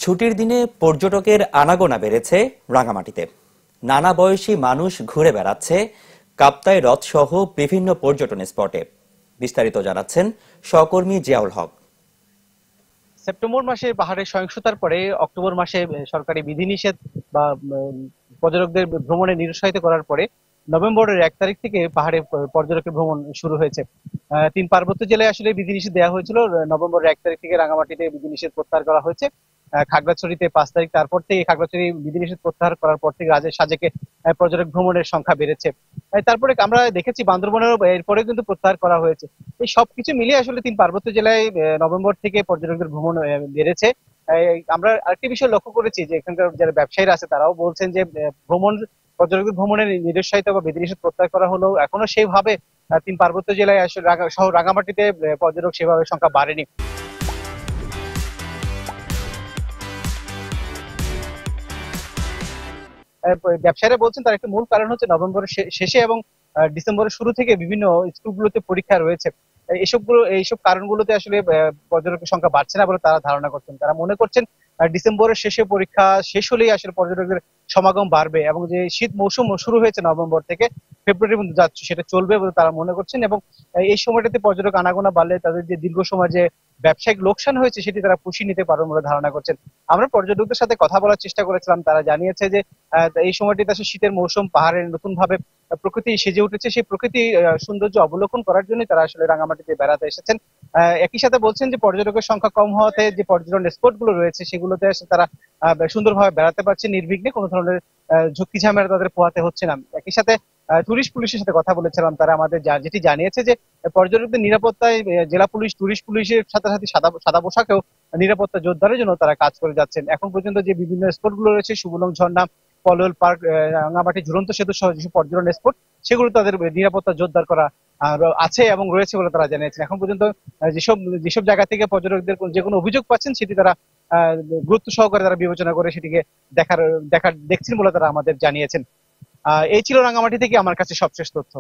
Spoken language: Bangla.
ছুটির দিনে পর্যটকের আনাগোনা বেড়েছে রাঙামাটিতে। নানা বয়সী মানুষ ঘুরে বেড়াচ্ছে কাপ্তাই হ্রদ সহ বিভিন্ন পর্যটন স্পটে। বিস্তারিত জানাচ্ছেন সহকর্মী জিয়াউল হক। সেপ্টেম্বর মাসে পাহাড়ে সহিংসতার পরে অক্টোবর মাসে সরকারি বিধিনিষেধ বা পর্যটকদের ভ্রমণে নিরুৎসাহিত করার পরে নভেম্বরের 1 তারিখ থেকে পাহাড়ে পর্যটকের ভ্রমণ শুরু হয়েছে। 3 পার্বত্য জেলায় আসলে বিধিনিষেধ দেওয়া হয়েছিল। নভেম্বরের 1 তারিখ থেকে রাঙামাটিতে বিধিনিষেধ প্রত্যাহার করা হয়েছে। খাগড়াছড়িতে 5 তারিখ, তারপর থেকে খাগড়াছড়ি বিধিনিষেধ প্রত্যাহার করার পর থেকে রাজের সাজেকে পর্যটক ভ্রমণের সংখ্যা বেড়েছে। তারপরে আমরা দেখেছি বান্দরবনেরও এরপরে কিন্তু প্রত্যাহার করা হয়েছে। এই সবকিছু মিলিয়ে আসলে 3 পার্বত্য জেলায় নভেম্বর থেকে পর্যটকদের ভ্রমণ বেড়েছে। আমরা আরেকটি বিষয় লক্ষ্য করেছি যে এখানকার যারা ব্যবসায়ীরা আছে তারাও বলছেন যে পর্যটকদের ভ্রমণের নিরুৎসাহিত বা বিধিনিষেধ প্রত্যাহার করা হলেও এখনো সেইভাবে 3 পার্বত্য জেলায় আসলে সহ রাঙামাটিতে পর্যটক সেভাবে সংখ্যা বাড়েনি। ব্যবসায়ীরা বলছেন তার একটা মূল কারণ হচ্ছে নভেম্বরের শেষে এবং ডিসেম্বরের শুরু থেকে বিভিন্ন স্কুলগুলোতে পরীক্ষা রয়েছে। এইসব কারণগুলোতে আসলে পর্যটকের সংখ্যা বাড়ছে না বলে তারা ধারণা করছেন। তারা মনে করছেন ডিসেম্বরের শেষে পরীক্ষা শেষ হলেই আসলে পর্যটকদের সমাগম বাড়বে এবং যে শীত মৌসুম শুরু হয়েছে নভেম্বর থেকে ফেব্রুয়ারি পর্যন্ত যাচ্ছে সেটা চলবে বলে তারা মনে করছেন। এবং এই সময়টাতে পর্যটক আনাগোনা বাড়লে তাদের যে দীর্ঘ সময় যে ব্যবসায়িক লোকসান হয়েছে সেটি তারা পুষিয়ে নিতে পারবে বলে ধারণা করছেন। আমরা পর্যটকদের সাথে কথা বলার চেষ্টা করেছিলাম। তারা জানিয়েছে যে এই সময়টিতে আসলে শীতের মৌসুম, পাহাড়ের নতুন ভাবে প্রকৃতি সেজে উঠেছে। সেই প্রকৃতি সৌন্দর্য অবলোকন করার জন্য তারা আসলে রাঙামাটিতে বেড়াতে এসেছেন। একই সাথে বলছেন যে পর্যটকের সংখ্যা কম হওয়াতে যে পর্যটন স্পট গুলো রয়েছে সেগুলোতে এসে তারা সুন্দরভাবে বেড়াতে পারছে নির্বিঘ্নে, কোনো ধরনের ঝুঁকি ঝামেলা তাদের পোহাতে হচ্ছে না। একই সাথে টুরিস্ট পুলিশের সাথে কথা বলেছিলাম। তারা আমাদের যেটি জানিয়েছে যে পর্যটকদের নিরাপত্তায় জেলা পুলিশ, টুরিস্ট পুলিশের সাথে সাথে সাদা পোশাকেও নিরাপত্তা জোরদারের জন্য তারা কাজ করে যাচ্ছেন। এখন পর্যন্ত যে বিভিন্ন স্পট গুলো রয়েছে, সুবলং ঝর্ণা, পলল পার্ক, রাঙামাটি ঝুলন্ত সেতু সহ যেসব পর্যটন স্পট, সেগুলো তাদের নিরাপত্তা জোরদার করা আছে এবং রয়েছে বলে তারা জানিয়েছেন। এখন পর্যন্ত যেসব যেসব জায়গা থেকে পর্যটকদের যে কোনো অভিযোগ পাচ্ছেন সেটি তারা গুরুত্ব সহকারে তারা বিবেচনা করে সেটিকে দেখছেন বলে তারা আমাদের জানিয়েছেন। এই ছিল রাঙামাটি থেকে আমার কাছে সবশেষ তথ্য।